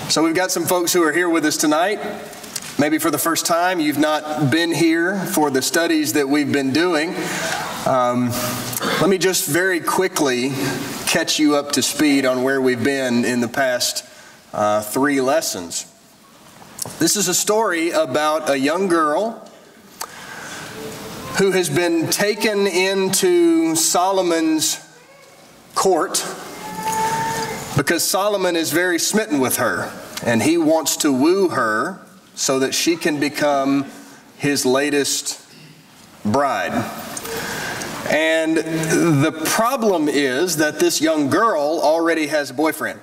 So we've got some folks who are here with us tonight. Maybe for the first time, you've not been here for the studies that we've been doing. Let me just very quickly catch you up to speed on where we've been in the past 3 lessons. This is a story about a young girl who has been taken into Solomon's court because Solomon is very smitten with her, and he wants to woo her so that she can become his latest bride. And the problem is that this young girl already has a boyfriend.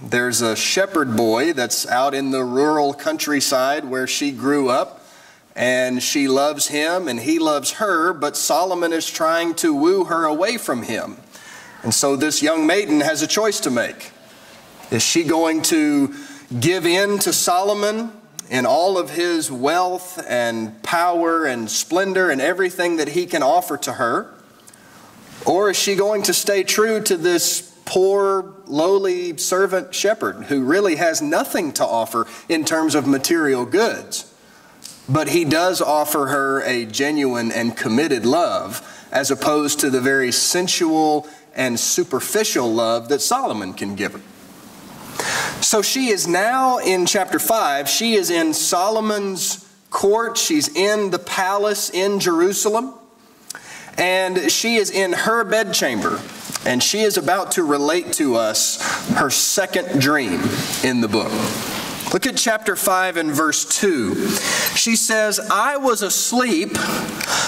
There's a shepherd boy that's out in the rural countryside where she grew up, and she loves him and he loves her, but Solomon is trying to woo her away from him. And so this young maiden has a choice to make. Is she going to give in to Solomon in all of his wealth and power and splendor and everything that he can offer to her? Or is she going to stay true to this poor, lowly servant shepherd who really has nothing to offer in terms of material goods? But he does offer her a genuine and committed love, as opposed to the very sensual and superficial love that Solomon can give her. So she is now in chapter 5. She is in Solomon's court. She's in the palace in Jerusalem. And she is in her bedchamber. And she is about to relate to us her second dream in the book. Look at chapter 5 and verse 2. She says, "I was asleep,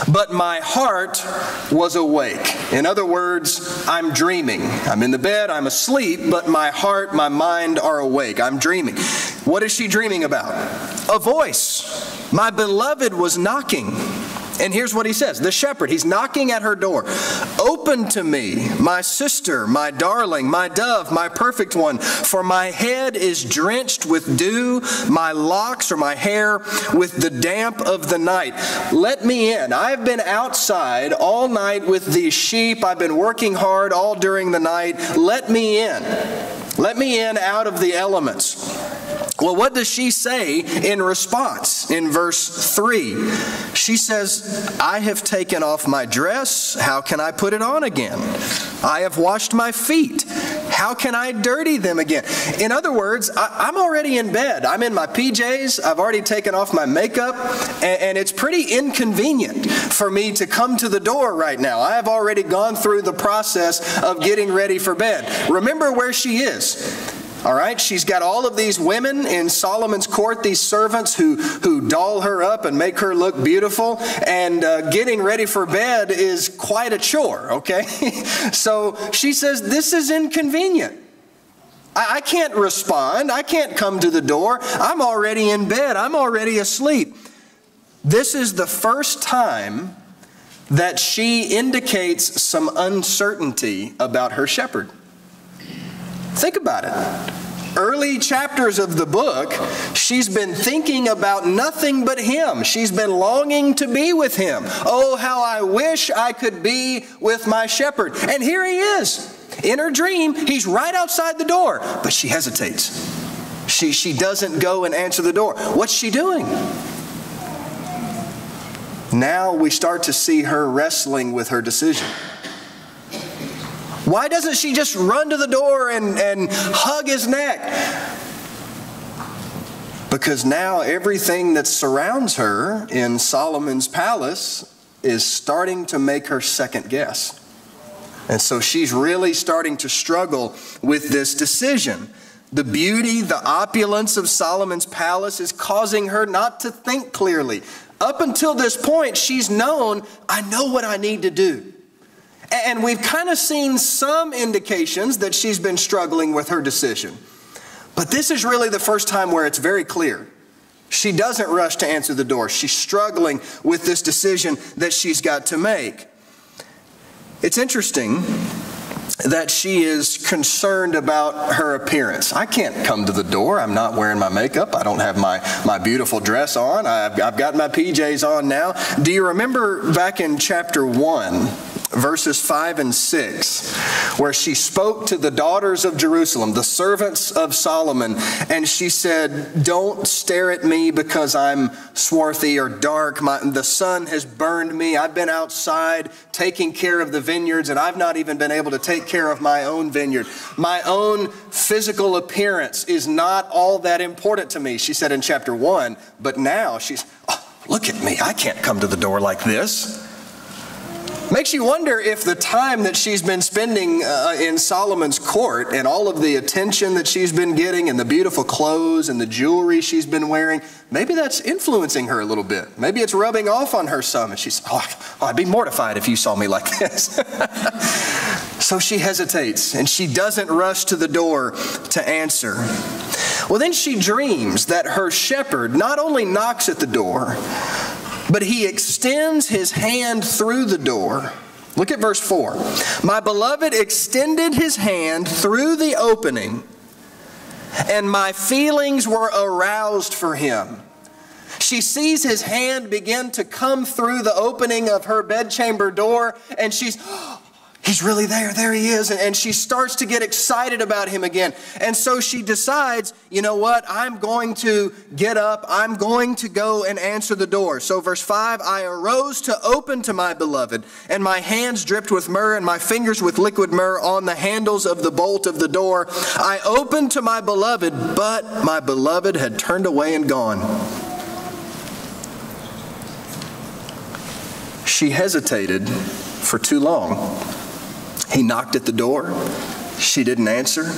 but my heart was awake." In other words, I'm dreaming. I'm in the bed, I'm asleep, but my heart, my mind are awake. I'm dreaming. What is she dreaming about? A voice. My beloved was knocking. And here's what he says. The shepherd, he's knocking at her door. "Open to me, my sister, my darling, my dove, my perfect one, for my head is drenched with dew, my locks or my hair with the damp of the night. Let me in. I've been outside all night with these sheep. I've been working hard all during the night. Let me in. Let me in out of the elements." Well, what does she say in response in verse 3? She says, "I have taken off my dress. How can I put it on again? I have washed my feet. How can I dirty them again?" In other words, I'm already in bed. I'm in my PJs. I've already taken off my makeup. And it's pretty inconvenient for me to come to the door right now. I have already gone through the process of getting ready for bed. Remember where she is. All right, she's got all of these women in Solomon's court, these servants who doll her up and make her look beautiful, and getting ready for bed is quite a chore, okay? So she says, this is inconvenient. I can't respond. I can't come to the door. I'm already in bed. I'm already asleep. This is the first time that she indicates some uncertainty about her shepherd. Think about it. Early chapters of the book, she's been thinking about nothing but him. She's been longing to be with him. Oh, how I wish I could be with my shepherd. And here he is. In her dream, he's right outside the door. But she hesitates. She doesn't go and answer the door. What's she doing? Now we start to see her wrestling with her decision. Why doesn't she just run to the door and hug his neck? Because now everything that surrounds her in Solomon's palace is starting to make her second guess. And so she's really starting to struggle with this decision. The beauty, the opulence of Solomon's palace is causing her not to think clearly. Up until this point, she's known, I know what I need to do. And we've kind of seen some indications that she's been struggling with her decision. But this is really the first time where it's very clear. She doesn't rush to answer the door. She's struggling with this decision that she's got to make. It's interesting that she is concerned about her appearance. I can't come to the door. I'm not wearing my makeup. I don't have my beautiful dress on. I've got my PJs on now. Do you remember back in chapter 1, verses 5 and 6, where she spoke to the daughters of Jerusalem, the servants of Solomon, and she said, "Don't stare at me because I'm swarthy or dark. The sun has burned me. I've been outside taking care of the vineyards, and I've not even been able to take care of my own vineyard. My own physical appearance is not all that important to me," she said in chapter 1. But now she's, "Oh, look at me. I can't come to the door like this." Makes you wonder if the time that she's been spending in Solomon's court and all of the attention that she's been getting and the beautiful clothes and the jewelry she's been wearing, maybe that's influencing her a little bit. Maybe it's rubbing off on her some. And she's, I'd be mortified if you saw me like this. So she hesitates and she doesn't rush to the door to answer. Well, then she dreams that her shepherd not only knocks at the door, but he extends his hand through the door. Look at verse 4. "My beloved extended his hand through the opening, and my feelings were aroused for him." She sees his hand begin to come through the opening of her bedchamber door, and she's, "He's really there. There he is." And she starts to get excited about him again. And so she decides, you know what? I'm going to get up. I'm going to go and answer the door. So verse 5, "I arose to open to my beloved, and my hands dripped with myrrh and my fingers with liquid myrrh on the handles of the bolt of the door. I opened to my beloved, but my beloved had turned away and gone." She hesitated for too long. He knocked at the door. She didn't answer.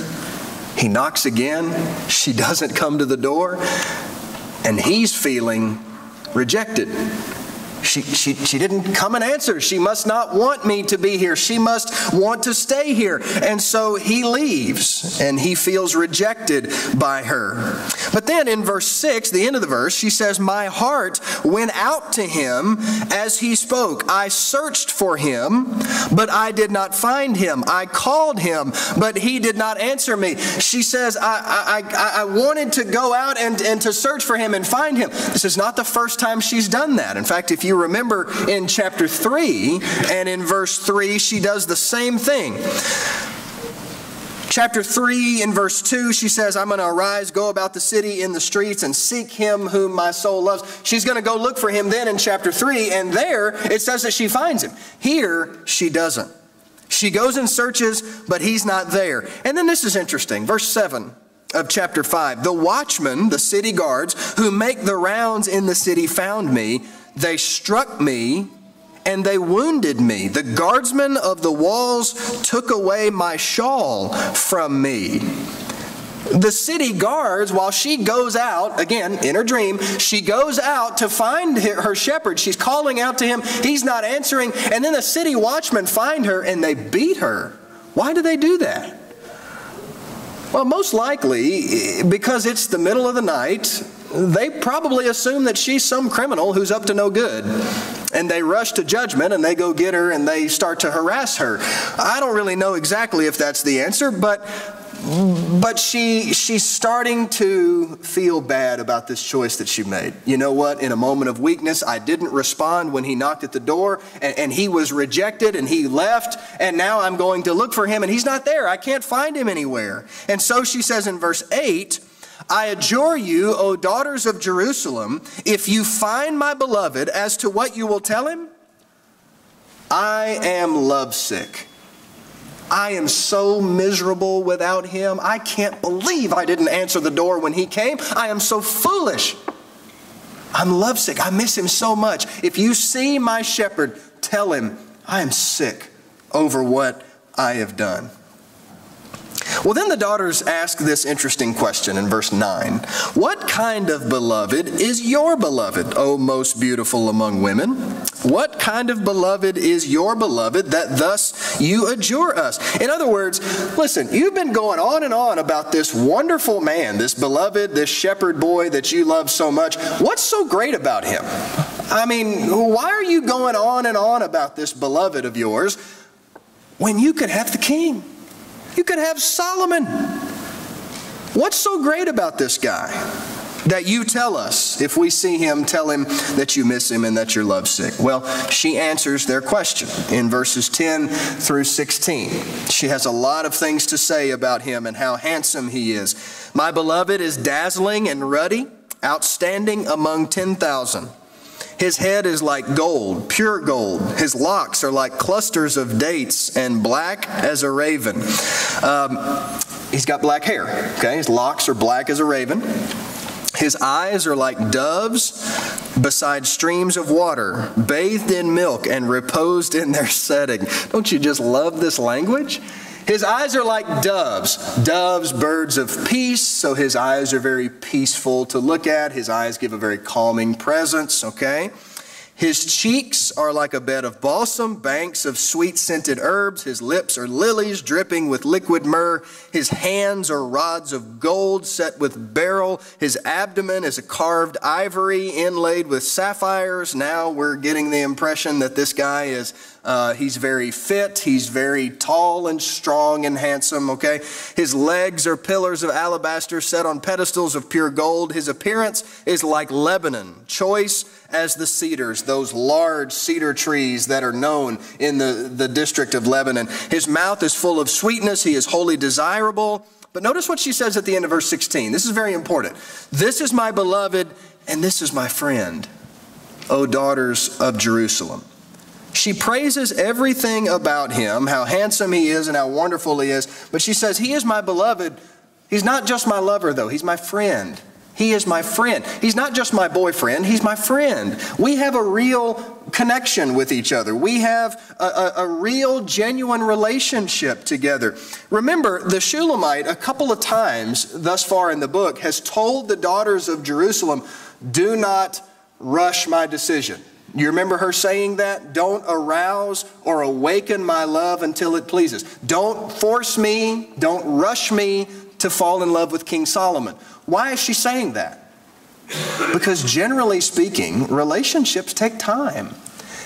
He knocks again. She doesn't come to the door. And he's feeling rejected. She didn't come and answer. She must not want me to be here. She must want to stay here. And so he leaves, and he feels rejected by her. But then in verse 6, the end of the verse, she says, "My heart went out to him as he spoke. I searched for him, but I did not find him. I called him, but he did not answer me." She says, I wanted to go out and to search for him and find him. This is not the first time she's done that. In fact, if you remember in chapter 3 and in verse 3, she does the same thing. Chapter 3 in verse 2, she says, "I'm going to arise, go about the city in the streets and seek him whom my soul loves." She's going to go look for him then in chapter 3, and there it says that she finds him. Here, she doesn't. She goes and searches, but he's not there. And then this is interesting. Verse 7 of chapter 5, "The watchmen, the city guards, who make the rounds in the city found me. They struck me and they wounded me. The guardsmen of the walls took away my shawl from me." The city guards, while she goes out, again, in her dream, she goes out to find her shepherd. She's calling out to him. He's not answering. And then the city watchmen find her and they beat her. Why do they do that? Well, most likely because it's the middle of the night. They probably assume that she's some criminal who's up to no good. And they rush to judgment and they go get her and they start to harass her. I don't really know exactly if that's the answer, but she's starting to feel bad about this choice that she made. You know what? In a moment of weakness, I didn't respond when he knocked at the door, and he was rejected and he left, and now I'm going to look for him and he's not there. I can't find him anywhere. And so she says in verse 8, "I adjure you, O daughters of Jerusalem, if you find my beloved, as to what you will tell him, I am lovesick. I am so miserable without him. I can't believe I didn't answer the door when he came. I am so foolish. I'm lovesick. I miss him so much. If you see my shepherd, tell him I am sick over what I have done." Well, then the daughters ask this interesting question in verse 9. "What kind of beloved is your beloved, O most beautiful among women? What kind of beloved is your beloved that thus you adjure us?" In other words, listen, you've been going on and on about this wonderful man, this beloved, this shepherd boy that you love so much. What's so great about him? I mean, why are you going on and on about this beloved of yours when you could have the king? You could have Solomon. What's so great about this guy? that you tell us. If we see him, tell him that you miss him and that you're lovesick. Well, she answers their question in verses 10 through 16. She has a lot of things to say about him and how handsome he is. My beloved is dazzling and ruddy, outstanding among 10,000. His head is like gold, pure gold. His locks are like clusters of dates and black as a raven. He's got black hair, okay? His locks are black as a raven. His eyes are like doves beside streams of water, bathed in milk and reposed in their setting. Don't you just love this language? His eyes are like doves. Doves, birds of peace, so his eyes are very peaceful to look at. His eyes give a very calming presence, okay? His cheeks are like a bed of balsam, banks of sweet-scented herbs. His lips are lilies dripping with liquid myrrh. His hands are rods of gold set with beryl. His abdomen is a carved ivory inlaid with sapphires. Now we're getting the impression that this guy is, he's very fit. He's very tall and strong and handsome, okay? His legs are pillars of alabaster set on pedestals of pure gold. His appearance is like Lebanon, choice as the cedars, those large cedar trees that are known in the district of Lebanon. His mouth is full of sweetness. He is wholly desirable. But notice what she says at the end of verse 16. This is very important. This is my beloved, and this is my friend, O daughters of Jerusalem. She praises everything about him, how handsome he is and how wonderful he is. But she says, he is my beloved. He's not just my lover, though. He's my friend. He is my friend. He's not just my boyfriend. He's my friend. We have a real connection with each other. We have a real, genuine relationship together. Remember, the Shulamite, a couple of times thus far in the book, has told the daughters of Jerusalem, do not rush my decision. You remember her saying that? Don't arouse or awaken my love until it pleases. Don't force me, don't rush me to fall in love with King Solomon. Why is she saying that? Because generally speaking, relationships take time.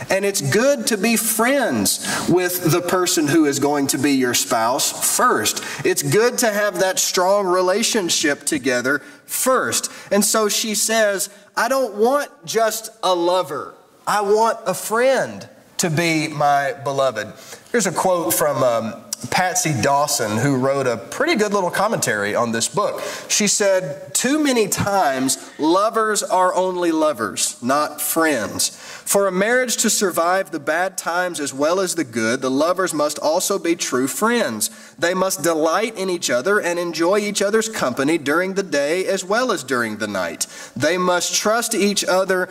And it's good to be friends with the person who is going to be your spouse first. It's good to have that strong relationship together first. And so she says, I don't want just a lover. I want a friend to be my beloved. Here's a quote from Patsy Dawson, who wrote a pretty good little commentary on this book. She said, too many times, lovers are only lovers, not friends. For a marriage to survive the bad times as well as the good, the lovers must also be true friends. They must delight in each other and enjoy each other's company during the day as well as during the night. They must trust each other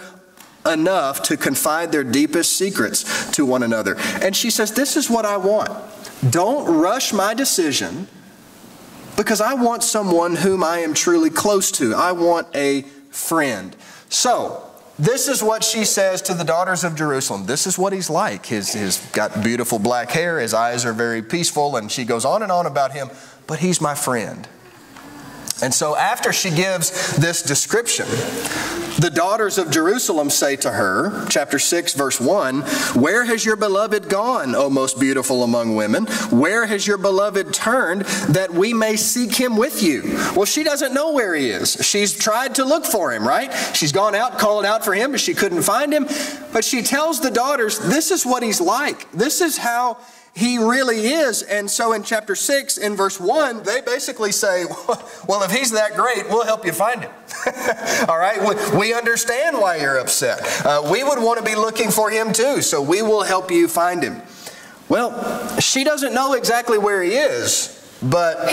enough to confide their deepest secrets to one another. And she says, this is what I want. Don't rush my decision because I want someone whom I am truly close to. I want a friend. So, this is what she says to the daughters of Jerusalem. This is what he's like. He's got beautiful black hair. His eyes are very peaceful. And she goes on and on about him. But he's my friend. And so after she gives this description, the daughters of Jerusalem say to her, chapter 6, verse 1, where has your beloved gone, O most beautiful among women? Where has your beloved turned that we may seek him with you? Well, she doesn't know where he is. She's tried to look for him, right? She's gone out, calling out for him, but she couldn't find him. But she tells the daughters, this is what he's like. This is how he really is. And so in chapter 6, in verse 1, they basically say, well, if he's that great, we'll help you find him. All right? We understand why you're upset. We would want to be looking for him too, so we will help you find him. Well, she doesn't know exactly where he is, but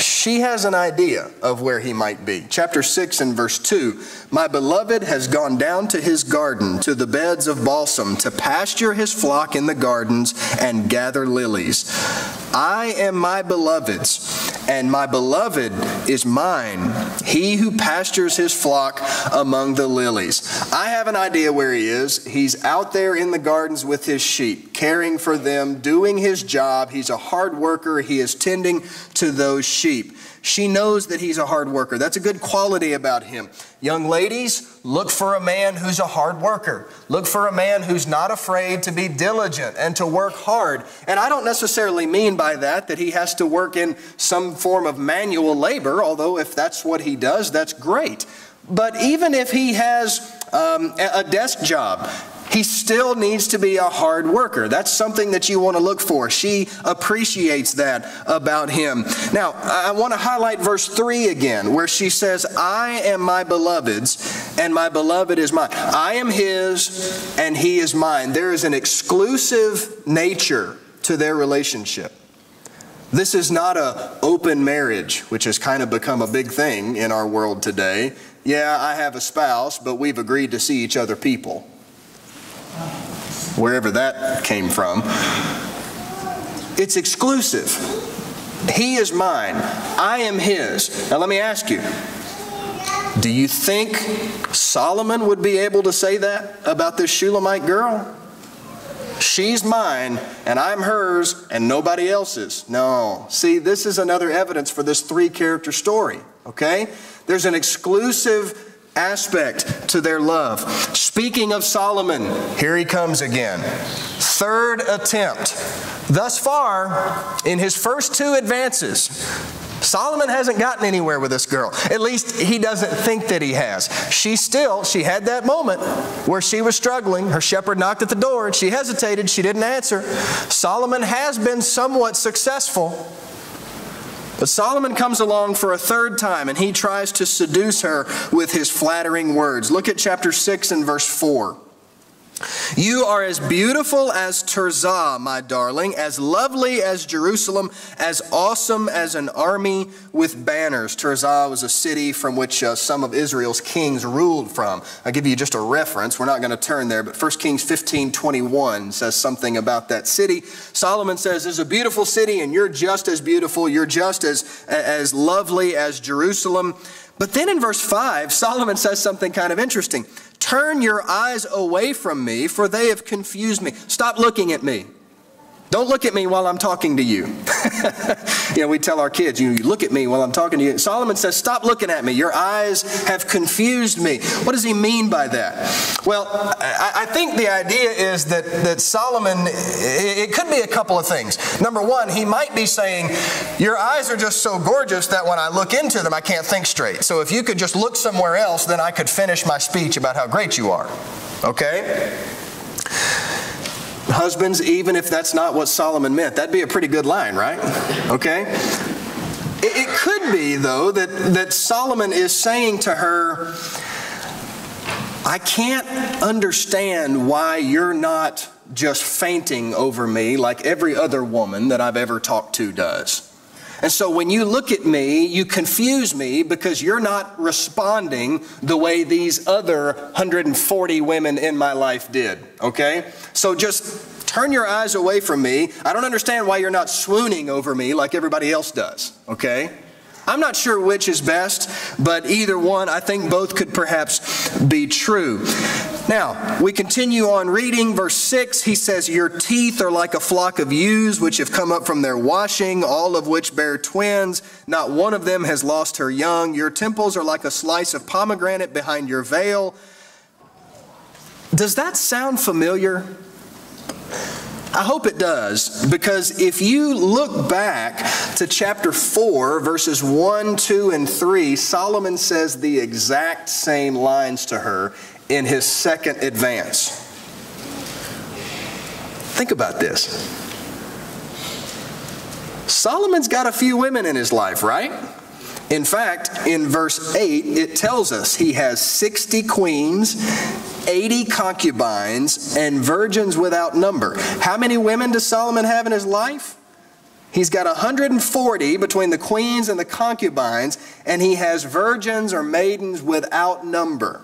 she has an idea of where he might be. Chapter 6 and verse 2, my beloved has gone down to his garden, to the beds of balsam, to pasture his flock in the gardens and gather lilies. I am my beloved's, and my beloved is mine, he who pastures his flock among the lilies. I have an idea where he is. He's out there in the gardens with his sheep, caring for them, doing his job. He's a hard worker. He is tending to those sheep. She knows that he's a hard worker. That's a good quality about him. Young ladies, look for a man who's a hard worker. Look for a man who's not afraid to be diligent and to work hard. And I don't necessarily mean by that he has to work in some form of manual labor, although if that's what he does, that's great. But even if he has a desk job, he still needs to be a hard worker. That's something that you want to look for. She appreciates that about him. Now, I want to highlight verse 3 again, where she says, I am my beloved's, and my beloved is mine. I am his, and he is mine. There is an exclusive nature to their relationship. This is not an open marriage, which has kind of become a big thing in our world today. Yeah, I have a spouse, but we've agreed to see each other people. Wherever that came from. It's exclusive. He is mine. I am his. Now let me ask you, do you think Solomon would be able to say that about this Shulamite girl? She's mine, and I'm hers, and nobody else's. No. See, this is another evidence for this three-character story, okay? There's an exclusive aspect to their love. Speaking of Solomon, here he comes again. Third attempt. Thus far, in his first two advances, Solomon hasn't gotten anywhere with this girl. At least he doesn't think that he has. She had that moment where she was struggling. Her shepherd knocked at the door and she hesitated. She didn't answer. Solomon has been somewhat successful. But Solomon comes along for a third time and he tries to seduce her with his flattering words. Look at chapter 6 and verse 4. You are as beautiful as Tirzah, my darling, as lovely as Jerusalem, as awesome as an army with banners. Tirzah was a city from which some of Israel's kings ruled from. I'll give you just a reference. We're not going to turn there, but 1 Kings 15:21 says something about that city. Solomon says, "It's a beautiful city, and you're just as beautiful. You're just as lovely as Jerusalem." But then in verse 5, Solomon says something kind of interesting. Turn your eyes away from me, for they have confused me. Stop looking at me. Don't look at me while I'm talking to you. We tell our kids, you look at me while I'm talking to you. Solomon says, stop looking at me. Your eyes have confused me. What does he mean by that? Well, I think the idea is that Solomon, it could be a couple of things. Number one, he might be saying, your eyes are just so gorgeous that when I look into them, I can't think straight. So if you could just look somewhere else, then I could finish my speech about how great you are. Okay? Husbands, even if that's not what Solomon meant, that'd be a pretty good line, right? Okay? It could be, though, that Solomon is saying to her, I can't understand why you're not just fainting over me like every other woman that I've ever talked to does. And so when you look at me, you confuse me because you're not responding the way these other 140 women in my life did, okay? So just turn your eyes away from me. I don't understand why you're not swooning over me like everybody else does, okay? I'm not sure which is best, but either one, I think both could perhaps be true. Now, we continue on reading. Verse 6, he says, your teeth are like a flock of ewes which have come up from their washing, all of which bear twins. Not one of them has lost her young. Your temples are like a slice of pomegranate behind your veil. Does that sound familiar? I hope it does, because if you look back to chapter 4, verses 1, 2, and 3, Solomon says the exact same lines to her in his second advance. Think about this. Solomon's got a few women in his life, right? In fact, in verse 8, it tells us he has 60 queens, 80 concubines, and virgins without number. How many women does Solomon have in his life? He's got 140 between the queens and the concubines, and he has virgins or maidens without number.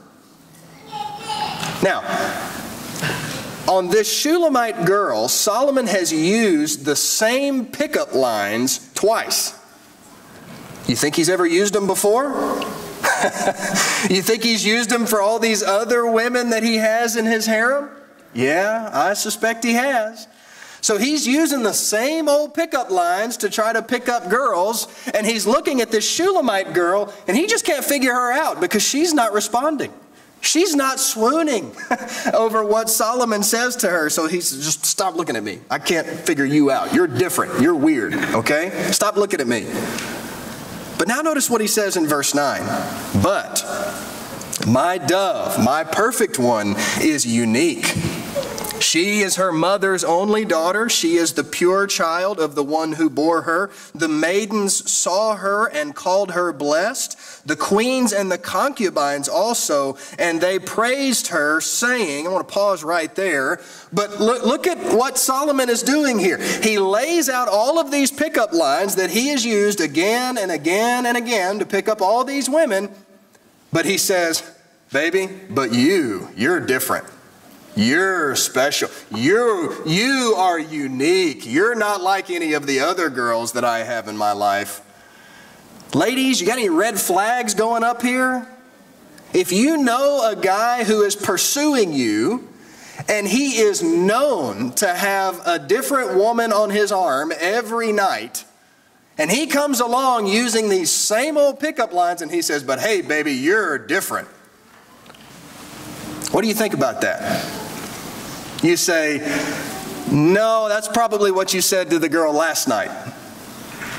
Now, on this Shulamite girl, Solomon has used the same pickup lines twice. You think he's ever used them before? You think he's used them for all these other women that he has in his harem? Yeah, I suspect he has. So he's using the same old pickup lines to try to pick up girls, and he's looking at this Shulamite girl, and he just can't figure her out because she's not responding. She's not swooning over what Solomon says to her. So he's just, stop looking at me. I can't figure you out. You're different. You're weird. Okay? Stop looking at me. But now notice what he says in verse 9. But My dove, my perfect one, is unique. She is her mother's only daughter. She is the pure child of the one who bore her. The maidens saw her and called her blessed. The queens and the concubines also, and they praised her, saying," I want to pause right there, but look at what Solomon is doing here. He lays out all of these pickup lines that he has used again and again and again to pick up all these women, but he says, "Baby, but you're different. You're special. You are unique. You're not like any of the other girls that I have in my life." Ladies, you got any red flags going up here? If you know a guy who is pursuing you and he is known to have a different woman on his arm every night, and he comes along using these same old pickup lines and he says, "But hey, baby, you're different." What do you think about that? You say, "No, that's probably what you said to the girl last night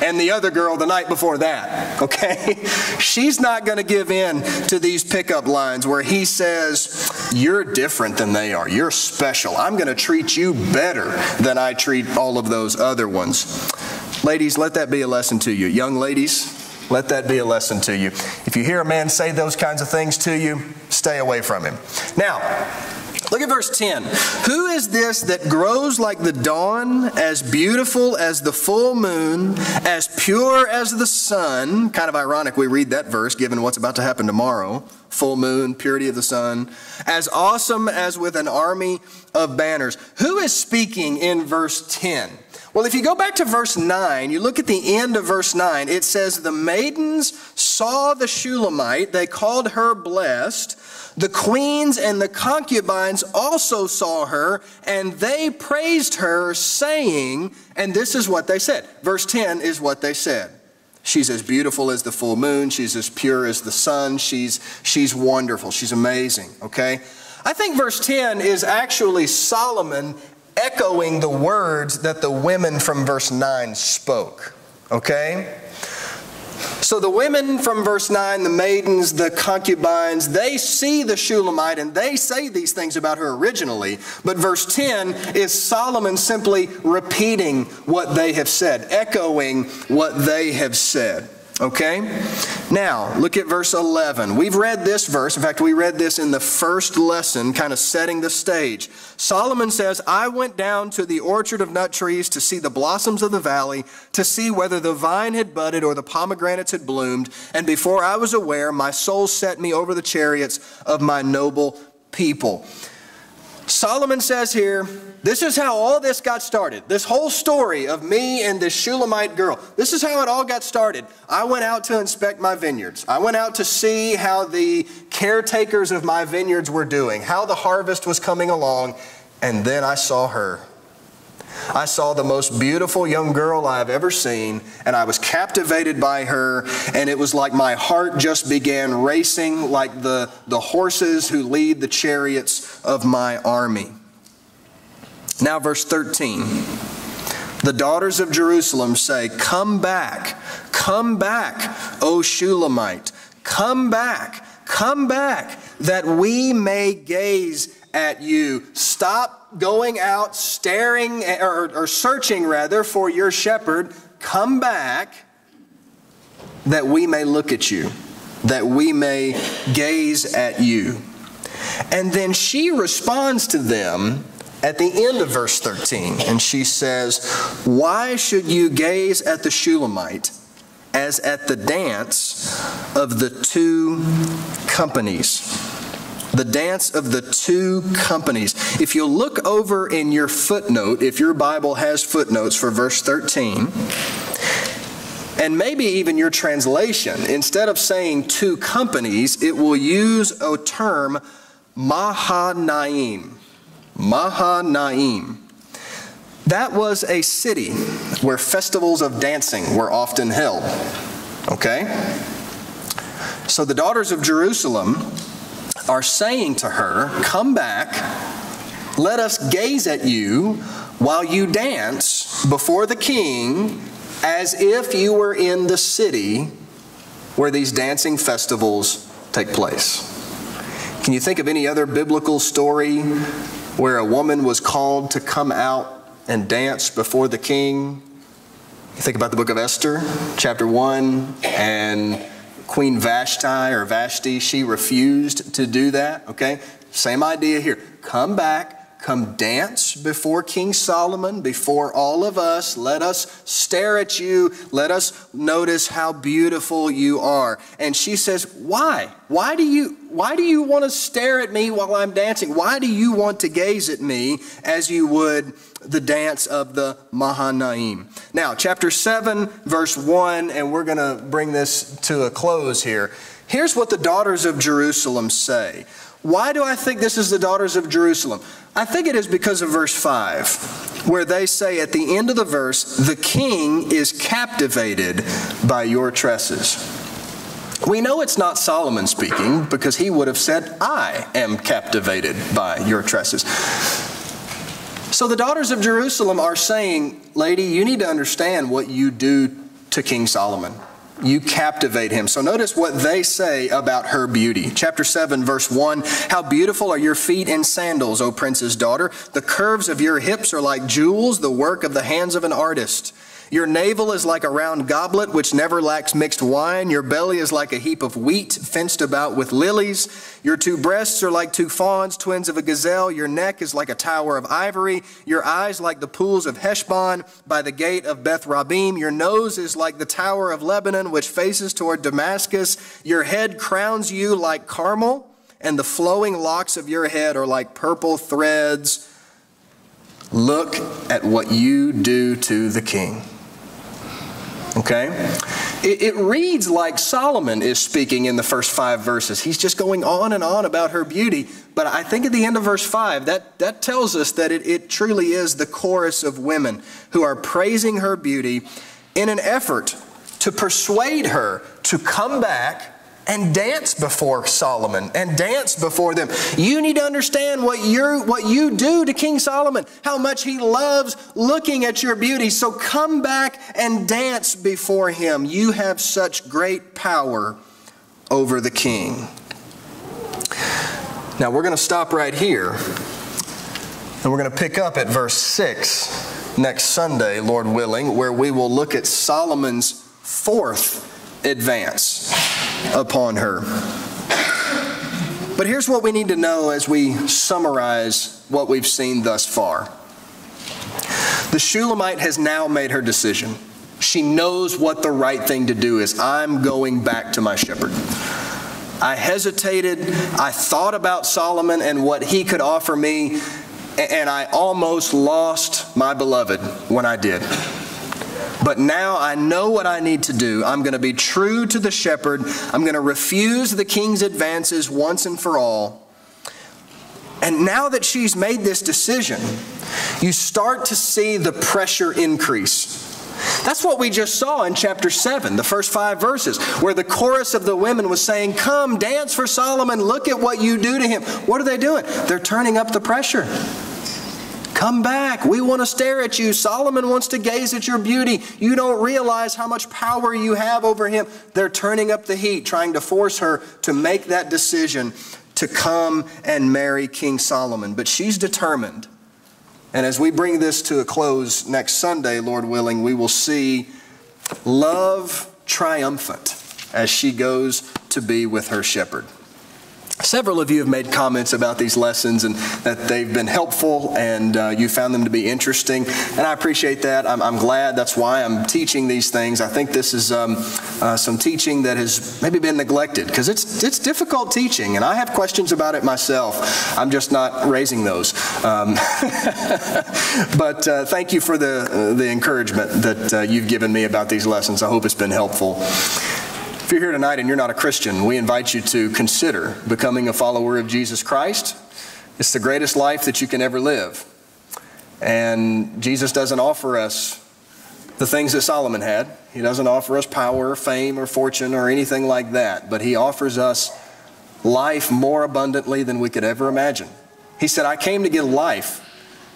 and the other girl the night before that," okay? She's not going to give in to these pickup lines where he says, "You're different than they are. You're special. I'm going to treat you better than I treat all of those other ones." Ladies, let that be a lesson to you. Young ladies, let that be a lesson to you. If you hear a man say those kinds of things to you, stay away from him. Now, look at verse 10. "Who is this that grows like the dawn, as beautiful as the full moon, as pure as the sun?" Kind of ironic we read that verse given what's about to happen tomorrow. Full moon, purity of the sun. "As awesome as with an army of banners." Who is speaking in verse 10? Well, if you go back to verse 9, you look at the end of verse 9, it says, "The maidens saw the Shulamite, they called her blessed. The queens and the concubines also saw her, and they praised her, saying," and this is what they said. Verse 10 is what they said. "She's as beautiful as the full moon. She's as pure as the sun. She's wonderful. She's amazing." Okay? I think verse 10 is actually Solomon echoing the words that the women from verse 9 spoke. Okay? So the women from verse 9, the maidens, the concubines, they see the Shulamite and they say these things about her originally. But verse 10 is Solomon simply repeating what they have said, echoing what they have said. Okay? Now, look at verse 11. We've read this verse. In fact, we read this in the first lesson, kind of setting the stage. Solomon says, "I went down to the orchard of nut trees to see the blossoms of the valley, to see whether the vine had budded or the pomegranates had bloomed. And before I was aware, my soul set me over the chariots of my noble people." Solomon says here, this is how all this got started. This whole story of me and this Shulamite girl, this is how it all got started. I went out to inspect my vineyards. I went out to see how the caretakers of my vineyards were doing, how the harvest was coming along, and then I saw her. I saw the most beautiful young girl I've ever seen, and I was captivated by her, and it was like my heart just began racing like the horses who lead the chariots of my army. Now verse 13. "The daughters of Jerusalem say, 'Come back, O Shulamite, come back, that we may gaze at you.'" Stop going out staring or searching rather for your shepherd. Come back that we may look at you, that we may gaze at you. And then she responds to them at the end of verse 13, and she says, "Why should you gaze at the Shulamite as at the dance of the two companies?" The dance of the two companies. If you'll look over in your footnote, if your Bible has footnotes for verse 13, and maybe even your translation, instead of saying two companies, it will use a term, Mahanaim. Mahanaim. That was a city where festivals of dancing were often held. Okay? So the daughters of Jerusalem are saying to her, "Come back, let us gaze at you while you dance before the king as if you were in the city where these dancing festivals take place." Can you think of any other biblical story where a woman was called to come out and dance before the king? You think about the book of Esther, chapter 1, and Queen Vashti, she refused to do that, okay? Same idea here. Come back. Come dance before King Solomon, before all of us. Let us stare at you. Let us notice how beautiful you are. And she says, why? Why do you want to stare at me while I'm dancing? Why do you want to gaze at me as you would the dance of the Mahanaim? Now, chapter 7, verse 1, and we're going to bring this to a close here. Here's what the daughters of Jerusalem say. Why do I think this is the daughters of Jerusalem? I think it is because of verse 5, where they say at the end of the verse, the king is captivated by your tresses. We know it's not Solomon speaking, because he would have said, I am captivated by your tresses. So the daughters of Jerusalem are saying, lady, you need to understand what you do to King Solomon. You captivate him. So notice what they say about her beauty. Chapter 7, verse 1, how beautiful are your feet in sandals, O prince's daughter. The curves of your hips are like jewels, the work of the hands of an artist. Your navel is like a round goblet which never lacks mixed wine. Your belly is like a heap of wheat fenced about with lilies. Your two breasts are like two fawns, twins of a gazelle. Your neck is like a tower of ivory. Your eyes like the pools of Heshbon by the gate of Beth Rabim. Your nose is like the tower of Lebanon which faces toward Damascus. Your head crowns you like Carmel, and the flowing locks of your head are like purple threads. Look at what you do to the king. Okay? It reads like Solomon is speaking in the first 5 verses. He's just going on and on about her beauty. But I think at the end of verse 5, that tells us that it truly is the chorus of women who are praising her beauty in an effort to persuade her to come back and dance before Solomon and dance before them. You need to understand what you do to King Solomon, how much he loves looking at your beauty. So come back and dance before him. You have such great power over the king. Now we're going to stop right here, and we're going to pick up at verse 6 next Sunday, Lord willing, where we will look at Solomon's 4th advance upon her. But here's what we need to know as we summarize what we've seen thus far. The Shulamite has now made her decision. She knows what the right thing to do is. I'm going back to my shepherd. I hesitated. I thought about Solomon and what he could offer me, and I almost lost my beloved when I did. But now I know what I need to do. I'm going to be true to the shepherd. I'm going to refuse the king's advances once and for all. And now that she's made this decision, you start to see the pressure increase. That's what we just saw in chapter 7, the first 5 verses, where the chorus of the women was saying, come, dance for Solomon. Look at what you do to him. What are they doing? They're turning up the pressure. Come back. We want to stare at you. Solomon wants to gaze at your beauty. You don't realize how much power you have over him. They're turning up the heat, trying to force her to make that decision to come and marry King Solomon. But she's determined. And as we bring this to a close next Sunday, Lord willing, we will see love triumphant as she goes to be with her shepherd. Several of you have made comments about these lessons and that they've been helpful and you found them to be interesting. And I appreciate that. I'm glad. That's why I'm teaching these things. I think this is some teaching that has maybe been neglected because it's difficult teaching and I have questions about it myself. I'm just not raising those. But thank you for the encouragement that you've given me about these lessons. I hope it's been helpful. If you're here tonight and you're not a Christian, we invite you to consider becoming a follower of Jesus Christ. It's the greatest life that you can ever live. And Jesus doesn't offer us the things that Solomon had. He doesn't offer us power or fame or fortune or anything like that. But he offers us life more abundantly than we could ever imagine. He said, I came to give life,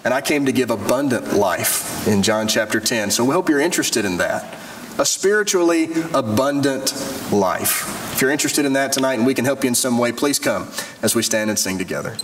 and I came to give abundant life in John chapter 10. So we hope you're interested in that. A spiritually abundant life. If you're interested in that tonight and we can help you in some way, please come as we stand and sing together.